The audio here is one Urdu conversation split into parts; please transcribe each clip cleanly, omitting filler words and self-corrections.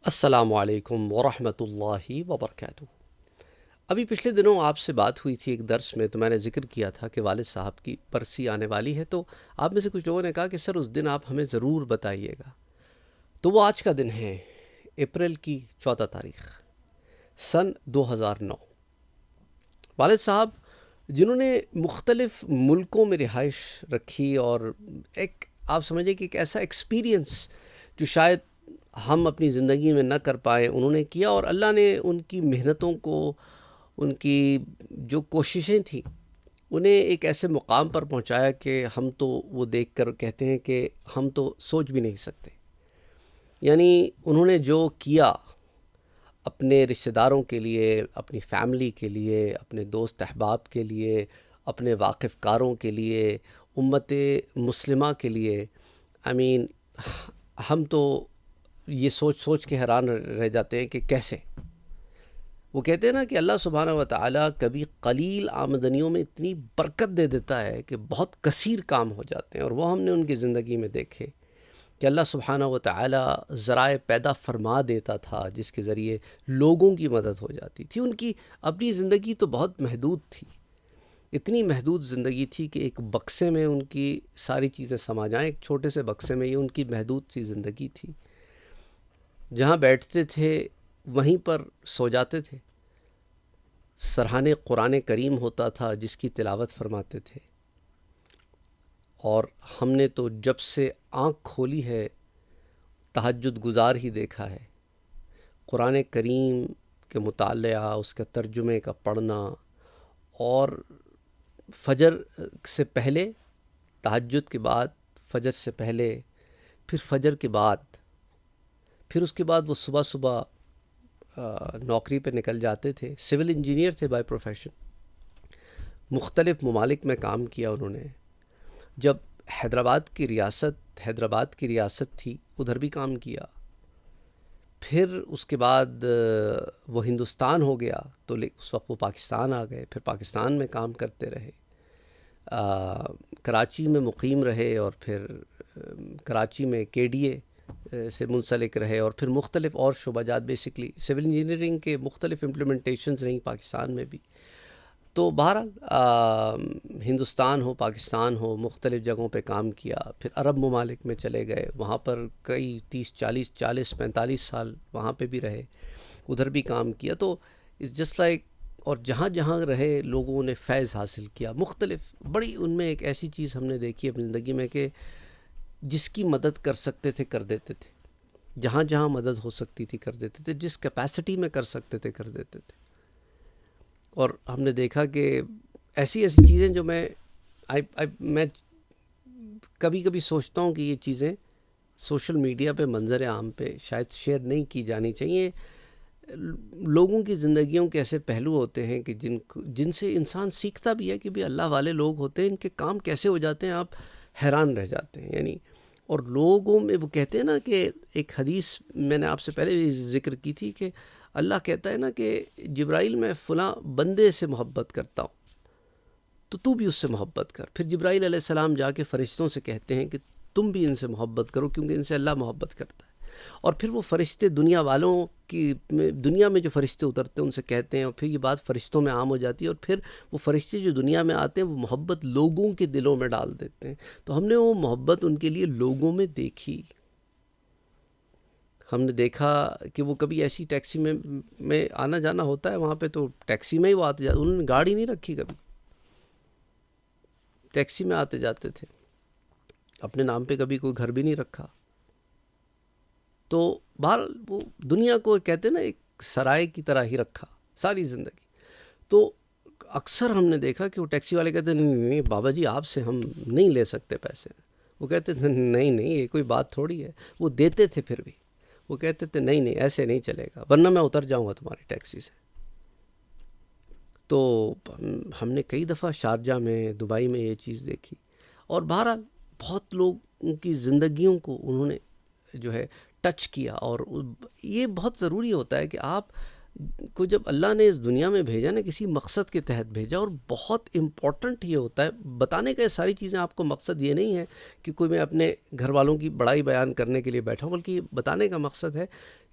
السلام علیکم ورحمۃ اللہ وبرکاتہ۔ ابھی پچھلے دنوں آپ سے بات ہوئی تھی ایک درس میں، تو میں نے ذکر کیا تھا کہ والد صاحب کی برسی آنے والی ہے، تو آپ میں سے کچھ لوگوں نے کہا کہ سر اس دن آپ ہمیں ضرور بتائیے گا۔ تو وہ آج کا دن ہے، اپریل کی 14 تاریخ سن 2009۔ والد صاحب جنہوں نے مختلف ملکوں میں رہائش رکھی، اور ایک آپ سمجھیں کہ ایک ایسا ایکسپیرینس جو شاید ہم اپنی زندگی میں نہ کر پائے، انہوں نے کیا، اور اللہ نے ان کی محنتوں کو، ان کی جو کوششیں تھیں، انہیں ایک ایسے مقام پر پہنچایا کہ ہم تو وہ دیکھ کر کہتے ہیں کہ ہم تو سوچ بھی نہیں سکتے۔ یعنی انہوں نے جو کیا اپنے رشتہ داروں کے لیے، اپنی فیملی کے لیے، اپنے دوست احباب کے لیے، اپنے واقف کاروں کے لیے، امت مسلمہ کے لیے، ہم تو یہ سوچ سوچ کے حیران رہ جاتے ہیں کہ کیسے۔ وہ کہتے ہیں نا کہ اللہ سبحانہ و تعالیٰ کبھی قلیل آمدنیوں میں اتنی برکت دے دیتا ہے کہ بہت کثیر کام ہو جاتے ہیں، اور وہ ہم نے ان کی زندگی میں دیکھے کہ اللہ سبحانہ و تعالیٰ ذرائع پیدا فرما دیتا تھا جس کے ذریعے لوگوں کی مدد ہو جاتی تھی۔ ان کی اپنی زندگی تو بہت محدود تھی، اتنی محدود زندگی تھی کہ ایک بکسے میں ان کی ساری چیزیں سما جائیں، ایک چھوٹے سے بکسے میں، یہ ان کی محدود سی زندگی تھی۔ جہاں بیٹھتے تھے وہیں پر سو جاتے تھے، سرحانِ قرآن کریم ہوتا تھا جس کی تلاوت فرماتے تھے، اور ہم نے تو جب سے آنکھ کھولی ہے تہجد گزار ہی دیکھا ہے۔ قرآن کریم کے مطالعہ، اس کے ترجمے کا پڑھنا، اور فجر سے پہلے، تہجد کے بعد، فجر سے پہلے، پھر فجر کے بعد، پھر اس کے بعد وہ صبح نوکری پہ نکل جاتے تھے۔ سول انجینئر تھے بائی پروفیشن، مختلف ممالک میں کام کیا انہوں نے۔ جب حیدرآباد کی ریاست تھی، ادھر بھی کام کیا۔ پھر اس کے بعد وہ ہندوستان ہو گیا تو اس وقت وہ پاکستان آ گئے، پھر پاکستان میں کام کرتے رہے، کراچی میں مقیم رہے، اور پھر کراچی میں کے ڈی اے سے منسلک رہے، اور پھر مختلف اور شعبہ جات، بیسکلی سول انجینئرنگ کے مختلف امپلیمنٹیشنز رہیں پاکستان میں بھی۔ تو بہرحال ہندوستان ہو، پاکستان ہو، مختلف جگہوں پہ کام کیا، پھر عرب ممالک میں چلے گئے، وہاں پر کئی 45 سال وہاں پہ بھی رہے، ادھر بھی کام کیا۔ تو اٹس جسٹ لائک، اور جہاں جہاں رہے لوگوں نے فیض حاصل کیا مختلف، بڑی ان میں ایک ایسی چیز ہم نے دیکھی اپنی زندگی میں کہ جس کی مدد کر سکتے تھے کر دیتے تھے، جہاں جہاں مدد ہو سکتی تھی کر دیتے تھے، جس کیپیسٹی میں کر سکتے تھے کر دیتے تھے۔ اور ہم نے دیکھا کہ ایسی چیزیں جو میں کبھی کبھی سوچتا ہوں کہ یہ چیزیں سوشل میڈیا پہ، منظر عام پہ شاید شیئر نہیں کی جانی چاہیے۔ لوگوں کی زندگیوں کے ایسے پہلو ہوتے ہیں کہ جن سے انسان سیکھتا بھی ہے کہ بھی اللہ والے لوگ ہوتے ہیں، ان کے کام کیسے ہو جاتے ہیں، آپ حیران رہ جاتے ہیں۔ یعنی اور لوگوں میں وہ کہتے ہیں نا کہ ایک حدیث میں نے آپ سے پہلے بھی ذکر کی تھی کہ اللہ کہتا ہے نا کہ جبرائیل میں فلاں بندے سے محبت کرتا ہوں، تو بھی اس سے محبت کر۔ پھر جبرائیل علیہ السلام جا کے فرشتوں سے کہتے ہیں کہ تم بھی ان سے محبت کرو، کیونکہ ان سے اللہ محبت کرتا ہے۔ اور پھر وہ فرشتے دنیا والوں کی، دنیا میں جو فرشتے اترتے ہیں ان سے کہتے ہیں، اور پھر یہ بات فرشتوں میں عام ہو جاتی ہے، اور پھر وہ فرشتے جو دنیا میں آتے ہیں وہ محبت لوگوں کے دلوں میں ڈال دیتے ہیں۔ تو ہم نے وہ محبت ان کے لیے لوگوں میں دیکھی۔ ہم نے دیکھا کہ وہ کبھی ایسی ٹیکسی میں آنا جانا ہوتا ہے وہاں پہ، تو ٹیکسی میں ہی وہ آتے جاتے، انہوں نے گاڑی نہیں رکھی، کبھی ٹیکسی میں آتے جاتے تھے، اپنے نام پہ کبھی کوئی گھر بھی نہیں رکھا۔ تو بہرحال وہ دنیا کو کہتے ہیں نا ایک سرائے کی طرح ہی رکھا ساری زندگی۔ تو اکثر ہم نے دیکھا کہ وہ ٹیکسی والے کہتے ہیں نہیں بابا جی آپ سے ہم نہیں لے سکتے پیسے، وہ کہتے تھے نہیں یہ کوئی بات تھوڑی ہے، وہ دیتے تھے، پھر بھی وہ کہتے تھے نہیں ایسے نہیں چلے گا، ورنہ میں اتر جاؤں گا تمہاری ٹیکسی سے۔ تو ہم نے کئی دفعہ شارجہ میں، دبئی میں یہ چیز دیکھی، اور بہرحال بہت لوگ ان کی زندگیوں کو انہوں نے جو ہے ٹچ کیا۔ اور یہ بہت ضروری ہوتا ہے کہ آپ کو جب اللہ نے اس دنیا میں بھیجا نا، کسی مقصد کے تحت بھیجا، اور بہت امپورٹنٹ یہ ہوتا ہے بتانے کا، یہ ساری چیزیں آپ کو مقصد یہ نہیں ہے کہ کوئی میں اپنے گھر والوں کی بڑائی بیان کرنے کے لیے بیٹھا ہوں، بلکہ یہ بتانے کا مقصد ہے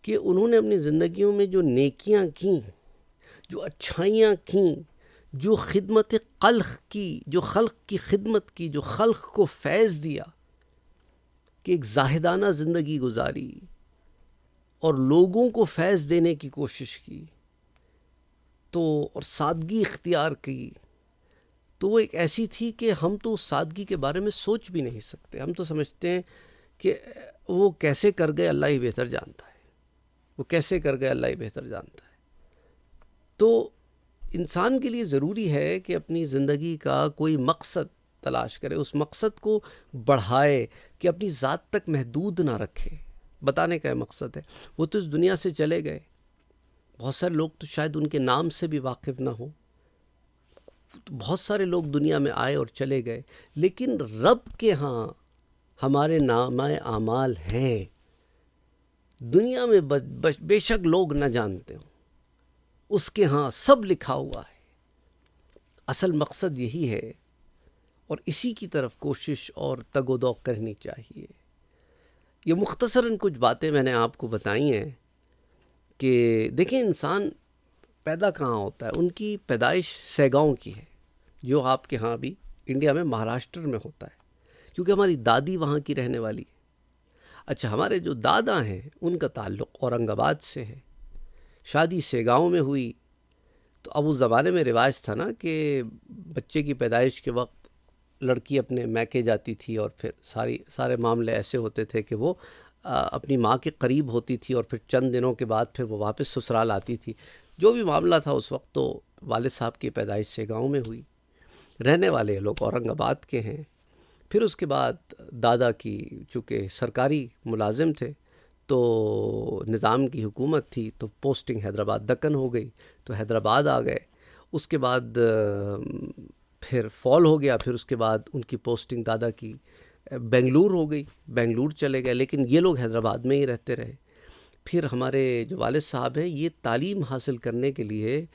کہ انہوں نے اپنی زندگیوں میں جو نیکیاں کیں، جو اچھائیاں کیں، جو خدمت خلق کی، جو خلق کی خدمت کی، جو خلق کو فیض دیا، کہ ایک زاہدانہ زندگی گزاری اور لوگوں کو فیض دینے کی کوشش کی، تو اور سادگی اختیار کی، تو وہ ایک ایسی تھی کہ ہم تو اس سادگی کے بارے میں سوچ بھی نہیں سکتے. ہم تو سمجھتے ہیں کہ وہ کیسے کر گئے اللہ ہی بہتر جانتا ہے، وہ کیسے کر گئے اللہ ہی بہتر جانتا ہے. تو انسان کے لیے ضروری ہے کہ اپنی زندگی کا کوئی مقصد تلاش کرے، اس مقصد کو بڑھائے، کہ اپنی ذات تک محدود نہ رکھے. بتانے کا مقصد ہے، وہ تو اس دنیا سے چلے گئے، بہت سارے لوگ تو شاید ان کے نام سے بھی واقف نہ ہوں، بہت سارے لوگ دنیا میں آئے اور چلے گئے، لیکن رب کے ہاں ہمارے نامہ اعمال ہیں. دنیا میں بے شک لوگ نہ جانتے ہوں، اس کے ہاں سب لکھا ہوا ہے. اصل مقصد یہی ہے، اور اسی کی طرف کوشش اور تگ و دو کرنی چاہیے. یہ مختصراً کچھ باتیں میں نے آپ کو بتائی ہیں کہ دیکھیں انسان پیدا کہاں ہوتا ہے. ان کی پیدائش سیگاؤں کی ہے، جو آپ کے ہاں بھی انڈیا میں مہاراشٹر میں ہوتا ہے، کیونکہ ہماری دادی وہاں کی رہنے والی ہے. اچھا، ہمارے جو دادا ہیں ان کا تعلق اورنگ آباد سے ہے، شادی سیگاؤں میں ہوئی. تو اب اس زمانے میں رواج تھا نا کہ بچے کی پیدائش کے وقت لڑکی اپنے میکے جاتی تھی، اور پھر سارے معاملے ایسے ہوتے تھے کہ وہ اپنی ماں کے قریب ہوتی تھی، اور پھر چند دنوں کے بعد پھر وہ واپس سسرال آتی تھی. جو بھی معاملہ تھا اس وقت، تو والد صاحب کی پیدائش سیگاؤں میں ہوئی. رہنے والے لوگ اورنگ آباد کے ہیں. پھر اس کے بعد دادا کی چونکہ سرکاری ملازم تھے، تو نظام کی حکومت تھی، تو پوسٹنگ حیدرآباد دکن ہو گئی، تو حیدرآباد آ گئے. اس کے بعد پھر فال ہو گیا. پھر اس کے بعد ان کی پوسٹنگ دادا کی بنگلور ہو گئی، بنگلور چلے گئے، لیکن یہ لوگ حیدرآباد میں ہی رہتے رہے. پھر ہمارے جو والد صاحب ہیں، یہ تعلیم حاصل کرنے کے لیے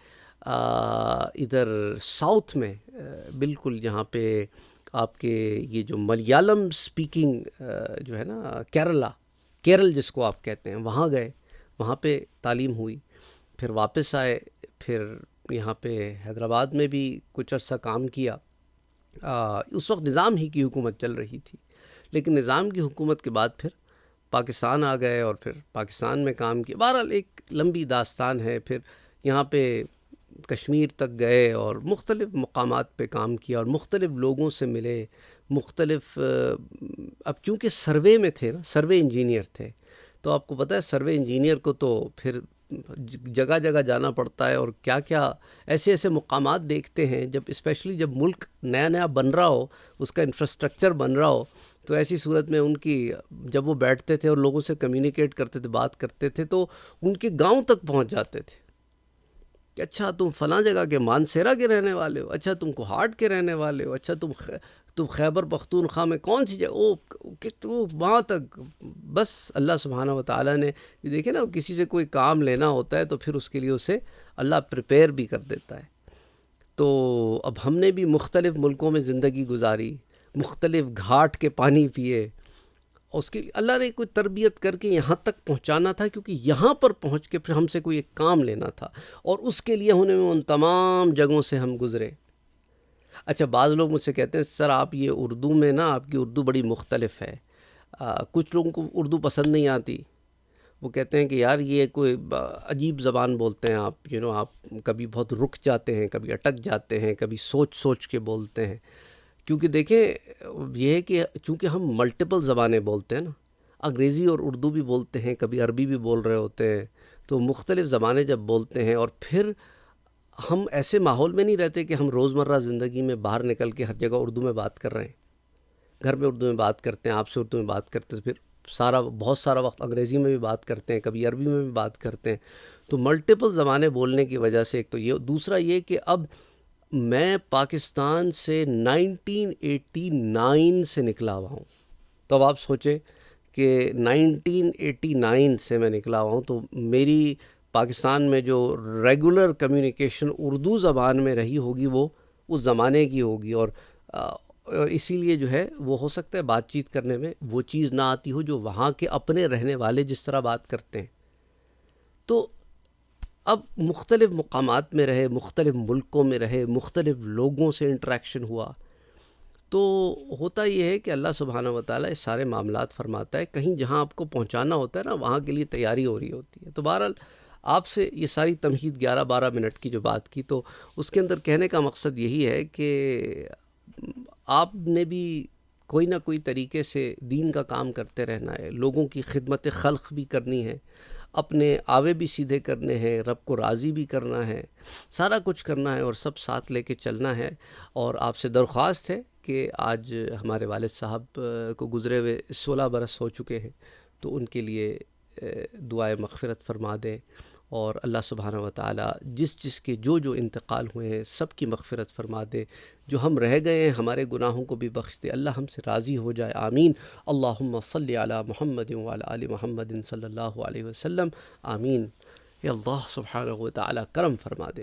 ادھر ساؤتھ میں، بالکل جہاں پہ آپ کے یہ جو ملیالم سپیکنگ جو ہے نا، کیرل جس کو آپ کہتے ہیں، وہاں گئے، وہاں پہ تعلیم ہوئی. پھر واپس آئے، پھر یہاں پہ حیدرآباد میں بھی کچھ عرصہ کام کیا. اس وقت نظام ہی کی حکومت چل رہی تھی، لیکن نظام کی حکومت کے بعد پھر پاکستان آ گئے، اور پھر پاکستان میں کام کیا. بہرحال ایک لمبی داستان ہے. پھر یہاں پہ کشمیر تک گئے اور مختلف مقامات پہ کام کیا، اور مختلف لوگوں سے ملے، مختلف اب چونکہ سروے میں تھے نا، سروے انجینئر تھے، تو آپ کو پتہ ہے سروے انجینئر کو تو پھر جگہ جگہ جانا پڑتا ہے، اور کیا کیا ایسے مقامات دیکھتے ہیں، جب اسپیشلی جب ملک نیا نیا بن رہا ہو، اس کا انفراسٹرکچر بن رہا ہو. تو ایسی صورت میں ان کی جب وہ بیٹھتے تھے اور لوگوں سے کمیونیکیٹ کرتے تھے، بات کرتے تھے، تو ان کے گاؤں تک پہنچ جاتے تھے کہ اچھا تم فلاں جگہ کے مانسیرا کے رہنے والے ہو، اچھا تم کوہاٹ کے رہنے والے ہو، اچھا تم خیبر پختونخوا میں کون سی جگہ، کہ تو وہاں تک. بس اللہ سبحانہ و تعالیٰ نے دیکھے نا، کسی سے کوئی کام لینا ہوتا ہے تو پھر اس کے لیے اسے اللہ پریپیئر بھی کر دیتا ہے. تو اب ہم نے بھی مختلف ملکوں میں زندگی گزاری، مختلف گھاٹ کے پانی پیے، اس کے اللہ نے کوئی تربیت کر کے یہاں تک پہنچانا تھا، کیونکہ یہاں پر پہنچ کے پھر ہم سے کوئی ایک کام لینا تھا، اور اس کے لیے ان تمام جگہوں سے ہم گزرے. اچھا، بعض لوگ مجھ سے کہتے ہیں سر آپ یہ اردو میں نا، آپ کی اردو بڑی مختلف ہے. کچھ لوگوں کو اردو پسند نہیں آتی، وہ کہتے ہیں کہ یار یہ کوئی عجیب زبان بولتے ہیں آپ، آپ کبھی بہت رک جاتے ہیں، کبھی اٹک جاتے ہیں، کبھی سوچ کے بولتے ہیں. کیونکہ دیکھیں یہ ہے کہ چونکہ ہم ملٹیپل زبانیں بولتے ہیں نا، انگریزی اور اردو بھی بولتے ہیں، کبھی عربی بھی بول رہے ہوتے ہیں، تو مختلف زبانیں جب بولتے ہیں، اور پھر ہم ایسے ماحول میں نہیں رہتے کہ ہم روزمرہ زندگی میں باہر نکل کے ہر جگہ اردو میں بات کر رہے ہیں. گھر میں اردو میں بات کرتے ہیں، آپ سے اردو میں بات کرتے ہیں، پھر بہت سارا وقت انگریزی میں بھی بات کرتے ہیں، کبھی عربی میں بھی بات کرتے ہیں. تو ملٹیپل زبانیں بولنے کی وجہ سے ایک تو یہ، دوسرا یہ کہ اب میں پاکستان سے 1989 سے نکلا ہوا ہوں. تو اب آپ سوچیں کہ 1989 سے میں نکلا ہوا ہوں، تو میری پاکستان میں جو ریگولر کمیونیکیشن اردو زبان میں رہی ہوگی وہ اس زمانے کی ہوگی، اور اسی لیے جو ہے وہ ہو سکتا ہے بات چیت کرنے میں وہ چیز نہ آتی ہو جو وہاں کے اپنے رہنے والے جس طرح بات کرتے ہیں. تو اب مختلف مقامات میں رہے، مختلف ملکوں میں رہے، مختلف لوگوں سے انٹریکشن ہوا، تو ہوتا یہ ہے کہ اللہ سبحانہ و تعالیٰ اس سارے معاملات فرماتا ہے، کہیں جہاں آپ کو پہنچانا ہوتا ہے نا وہاں کے لیے تیاری ہو رہی ہوتی ہے۔ تو بہرحال آپ سے یہ ساری تمہید 11-12 منٹ کی جو بات کی، تو اس کے اندر کہنے کا مقصد یہی ہے کہ آپ نے بھی کوئی نہ کوئی طریقے سے دین کا کام کرتے رہنا ہے، لوگوں کی خدمت خلق بھی کرنی ہے، اپنے آوے بھی سیدھے کرنے ہیں، رب کو راضی بھی کرنا ہے، سارا کچھ کرنا ہے اور سب ساتھ لے کے چلنا ہے۔ اور آپ سے درخواست ہے کہ آج ہمارے والد صاحب کو گزرے ہوئے 16 برس ہو چکے ہیں، تو ان کے لیے دعائے مغفرت فرما دیں، اور اللہ سبحانہ و تعالیٰ جس جس کے جو انتقال ہوئے ہیں سب کی مغفرت فرما دے، جو ہم رہ گئے ہیں ہمارے گناہوں کو بھی بخش دے، اللہ ہم سے راضی ہو جائے، آمین۔ اللہم صلی علی محمد وعلی آل محمد صلی اللہ علیہ وسلم، آمین۔ یا اللہ سبحانہ و تعالیٰ کرم فرما دے۔